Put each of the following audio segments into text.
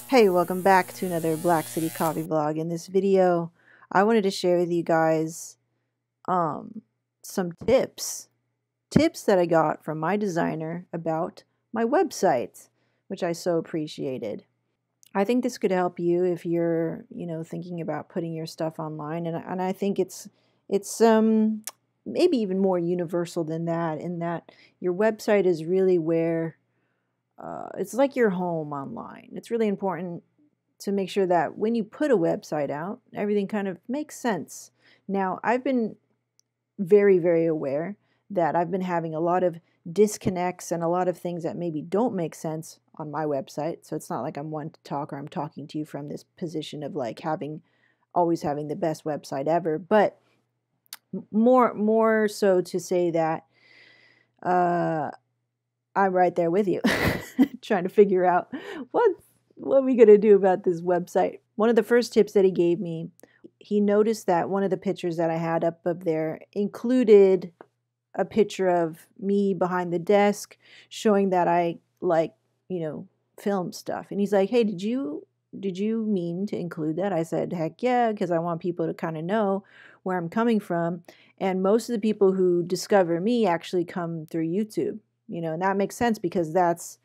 Hey, welcome back to another Black City Coffee vlog. In this video, I wanted to share with you guys some tips that I got from my designer about my website, which I so appreciated. I think this could help you if you're, thinking about putting your stuff online, and I think it's maybe even more universal than that, in that your website is really where it's like your home online. It's really important to make sure that when you put a website out, everything kind of makes sense. Now, I've been very, very aware that I've been having a lot of disconnects and a lot of things that maybe don't make sense on my website. So it's not like I'm one to talk, or I'm talking to you from this position of like always having the best website ever, but more so to say that I'm right there with you, trying to figure out what are we going to do about this website. One of the first tips that he gave me, he noticed that one of the pictures that I had up there included a picture of me behind the desk, showing that I film stuff. And he's like, "Hey, did you mean to include that?" I said, "Heck yeah," because I want people to kind of know where I'm coming from. And most of the people who discover me actually come through YouTube. And that makes sense because that's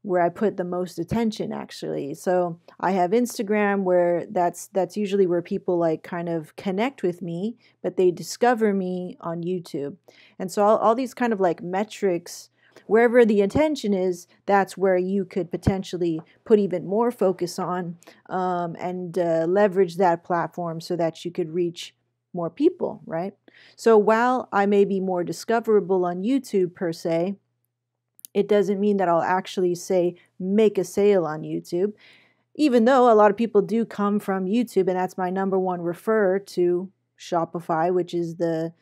where I put the most attention, actually. So I have Instagram, where that's usually where people like kind of connect with me, but they discover me on YouTube. And so all these kind of like metrics, wherever the attention is, that's where you could potentially put even more focus on, and leverage that platform so that you could reach more people, right? So while I may be more discoverable on YouTube per se, it doesn't mean that I'll actually say make a sale on YouTube, even though a lot of people do come from YouTube, and that's my number one refer to Shopify, which is the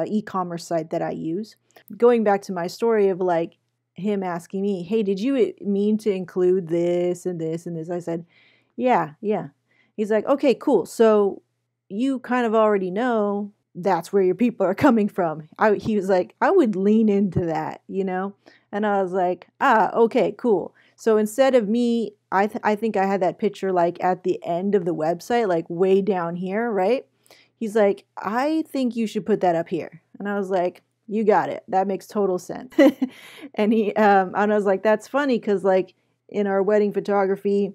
e-commerce site that I use. Going back to my story of like him asking me, "Hey, did you mean to include this and this and this?" I said, yeah. He's like, "Okay, cool. So you kind of already know that's where your people are coming from." He was like, "I would lean into that, And I was like, okay, cool. So instead of me, I think I had that picture like at the end of the website, like way down here, right? He's like, "I think you should put that up here." And I was like, "You got it. That makes total sense." And I was like, "That's funny because like in our wedding photography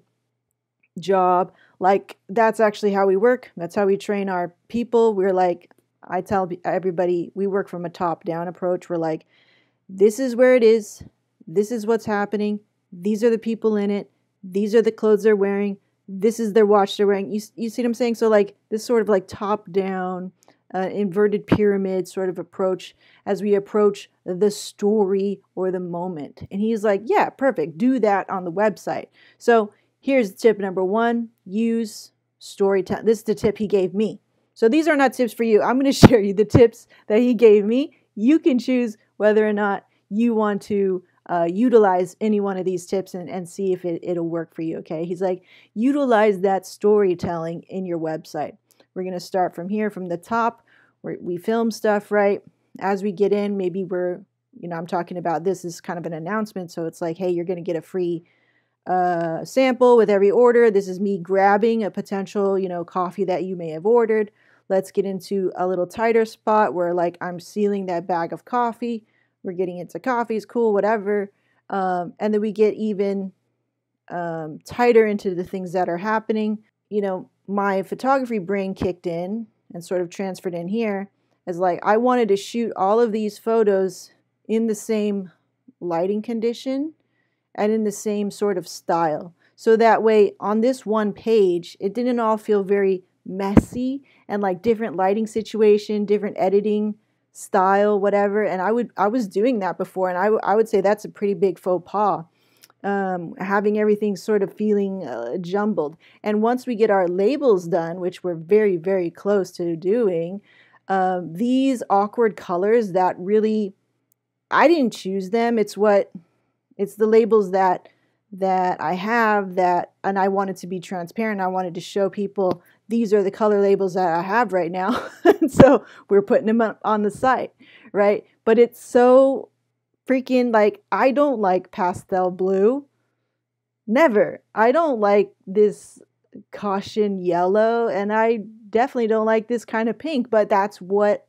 job, like that's actually how we work. That's how we train our people. We're like, I tell everybody, we work from a top-down approach. We're like, this is where it is. This is what's happening. These are the people in it. These are the clothes they're wearing. This is their watch they're wearing." You see what I'm saying? So like this sort of like top-down, inverted pyramid sort of approach as we approach the story or the moment. And he's like, "Yeah, perfect. Do that on the website." So here's tip number one: use storytelling. This is the tip he gave me. So these are not tips for you. I'm going to share you the tips that he gave me. You can choose whether or not you want to utilize any one of these tips and see if it'll work for you, okay? He's like, utilize that storytelling in your website. We're going to start from here, from the top, where we film stuff, right? As we get in, maybe I'm talking about this is kind of an announcement. So it's like, hey, you're going to get a free sample with every order. This is me grabbing a potential, coffee that you may have ordered. Let's get into a little tighter spot where like I'm sealing that bag of coffee. We're getting into coffees, cool, whatever. And then we get even tighter into the things that are happening. My photography brain kicked in and sort of transferred in here as like I wanted to shoot all of these photos in the same lighting condition and in the same sort of style. So that way on this one page, it didn't all feel very messy and like different lighting situation, different editing style, whatever. And I was doing that before, and I would say that's a pretty big faux pas, having everything sort of feeling jumbled. And once we get our labels done, which we're very, very close to doing, these awkward colors that really, I didn't choose them. It's the labels that I have that, and I wanted to be transparent. I wanted to show people these are the color labels that I have right now. So we're putting them up on the site, right? But it's so freaking like, I don't like pastel blue. Never. I don't like this caution yellow, and I definitely don't like this kind of pink, but that's what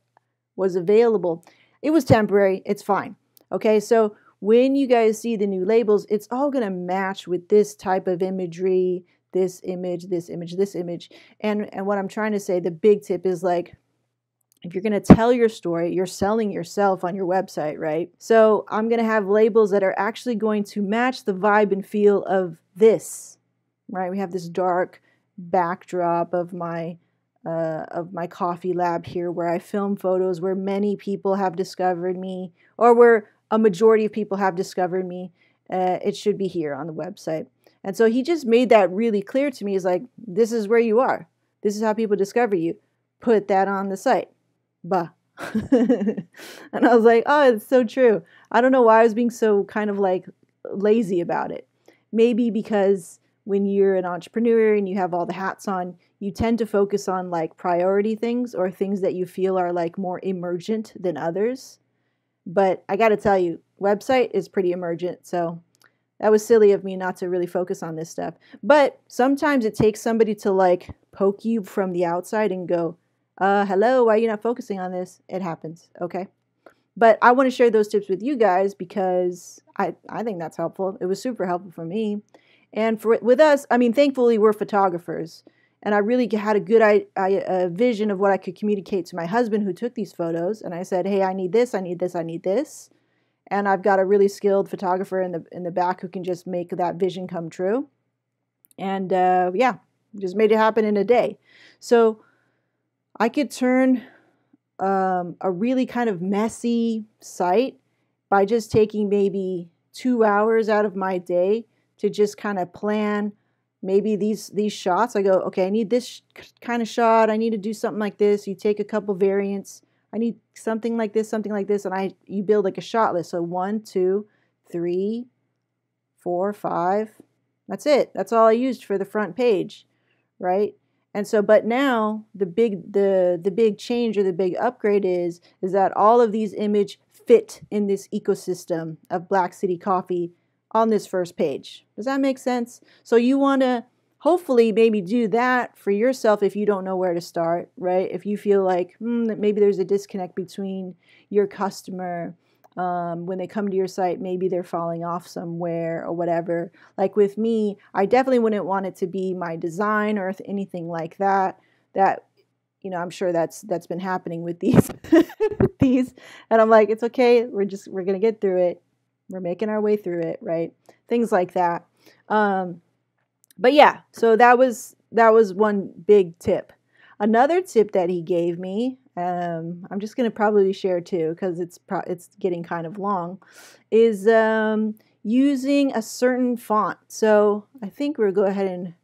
was available. It was temporary. It's fine. Okay, so when you guys see the new labels, it's all going to match with this type of imagery, this image, this image, this image. And what I'm trying to say, the big tip is like, if you're going to tell your story, you're selling yourself on your website, right? So I'm going to have labels that are actually going to match the vibe and feel of this, right? We have this dark backdrop of my coffee lab here, where I film photos where many people have discovered me, or where a majority of people have discovered me. It should be here on the website. And so he just made that really clear to me. He's like, this is where you are. This is how people discover you. Put that on the site. Bah. And I was like, oh, it's so true. I don't know why I was being so kind of like lazy about it. Maybe because when you're an entrepreneur and you have all the hats on, you tend to focus on like priority things, or things that you feel are like more emergent than others. But I got to tell you, website is pretty emergent. So that was silly of me not to really focus on this stuff. But sometimes it takes somebody to like poke you from the outside and go, hello, why are you not focusing on this? It happens, okay? But I want to share those tips with you guys because I think that's helpful. It was super helpful for me. And with us, I mean, thankfully, we're photographers. And I really had a good vision of what I could communicate to my husband who took these photos. And I said, hey, I need this, I need this, I need this. And I've got a really skilled photographer in the back who can just make that vision come true. And yeah, just made it happen in a day. So I could turn a really kind of messy site by just taking maybe 2 hours out of my day to just kind of plan maybe these shots. I go, okay, I need this kind of shot. I need to do something like this. You take a couple variants. I need something like this, and you build like a shot list. So 1, 2, 3, 4, 5. That's it. That's all I used for the front page, right? And so, but now the big change, or the big upgrade is that all of these images fit in this ecosystem of Black City Coffee on this first page. Does that make sense? So you want to hopefully maybe do that for yourself if you don't know where to start, right? If you feel like that maybe there's a disconnect between your customer, when they come to your site, maybe they're falling off somewhere or whatever. Like with me, I definitely wouldn't want it to be my design or anything like that. That, you know, I'm sure that's been happening with these, and I'm like, it's okay. We're gonna get through it. We're making our way through it, right? Things like that. But yeah, so that was one big tip. Another tip that he gave me, I'm just going to probably share two because it's getting kind of long, is using a certain font. So I think we'll go ahead and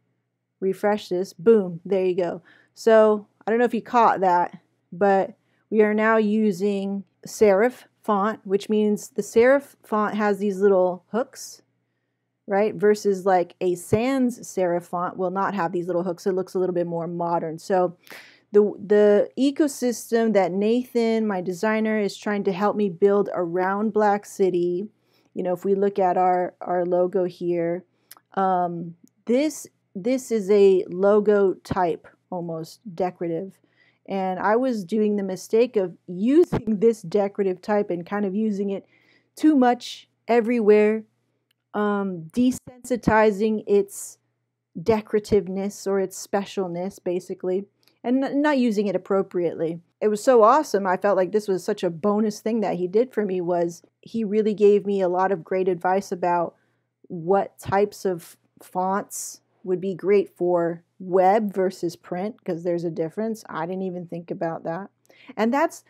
refresh this. Boom, there you go. So I don't know if you caught that, but we are now using Serif Font, which means the Serif font has these little hooks, right? Versus like a sans serif font will not have these little hooks. It looks a little bit more modern. So the ecosystem that Nathan, my designer, is trying to help me build around Black City, you know, if we look at our logo here, this is a logo type, almost decorative. And I was doing the mistake of using this decorative type and kind of using it too much everywhere, desensitizing its decorativeness or its specialness, basically, and not using it appropriately. It was so awesome. I felt like this was such a bonus thing that he did for me. Was he really gave me a lot of great advice about what types of fonts would be great for web versus print, because there's a difference. I didn't even think about that. And that's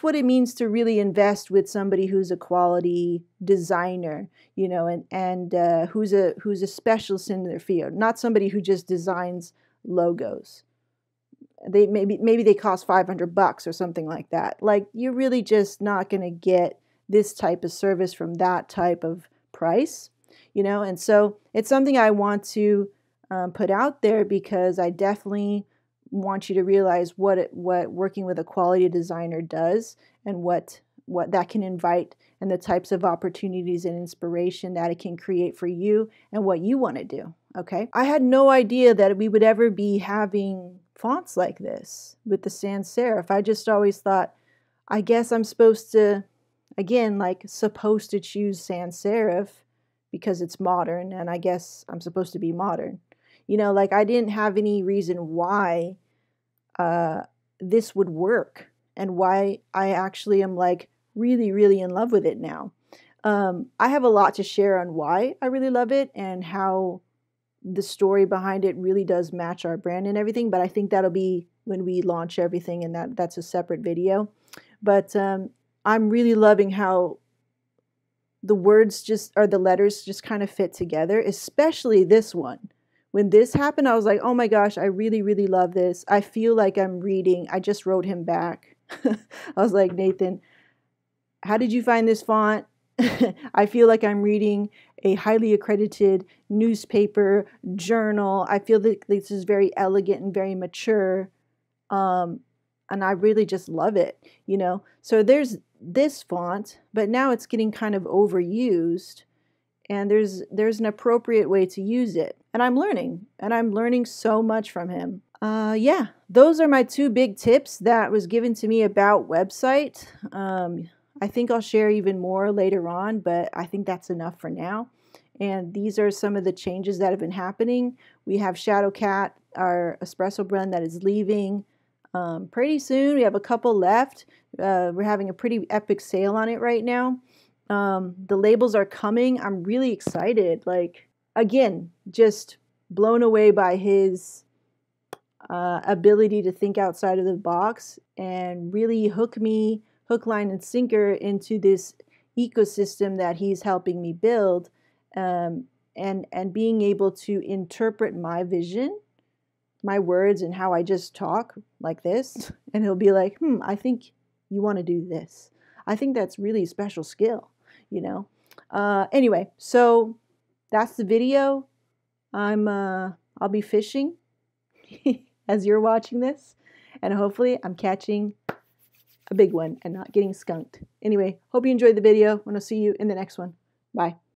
what it means to really invest with somebody who's a quality designer, you know, and who's a specialist in their field, not somebody who just designs logos. They maybe they cost $500 or something like that. Like, you're really just not going to get this type of service from that type of price, you know. And so it's something I want to put out there, because I definitely want you to realize what working with a quality designer does, and what that can invite and the types of opportunities and inspiration that it can create for you and what you want to do. Okay. I had no idea that we would ever be having fonts like this with the sans serif. I just always thought, I guess I'm supposed to, again, like supposed to choose sans serif because it's modern, and I guess I'm supposed to be modern. You know, like I didn't have any reason why this would work and why I actually am like really, really in love with it now. I have a lot to share on why I really love it and how the story behind it really does match our brand and everything, but I think that'll be when we launch everything, and that's a separate video. But I'm really loving how the words the letters just kind of fit together, especially this one. When this happened, I was like, oh my gosh, I really, really love this. I feel like I'm reading. I just wrote him back. I was like, Nathan, how did you find this font? I feel like I'm reading a highly accredited newspaper, journal. I feel that this is very elegant and very mature. And I really just love it, you know. So there's this font, but now it's getting kind of overused, and there's an appropriate way to use it. And I'm learning so much from him. Yeah, those are my 2 big tips that was given to me about website. I think I'll share even more later on, but I think that's enough for now. And these are some of the changes that have been happening. We have Shadow Cat, our espresso blend, that is leaving pretty soon. We have a couple left. We're having a pretty epic sale on it right now. The labels are coming. I'm really excited. Like, again, just blown away by his ability to think outside of the box and really hook, line, and sinker into this ecosystem that he's helping me build, and being able to interpret my vision, my words, and how I just talk like this, and he'll be like, I think you want to do this. I think that's really a special skill, you know. Anyway, so that's the video. I'll be fishing as you're watching this, and hopefully I'm catching a big one and not getting skunked. Anyway, hope you enjoyed the video, and I'll see you in the next one. Bye.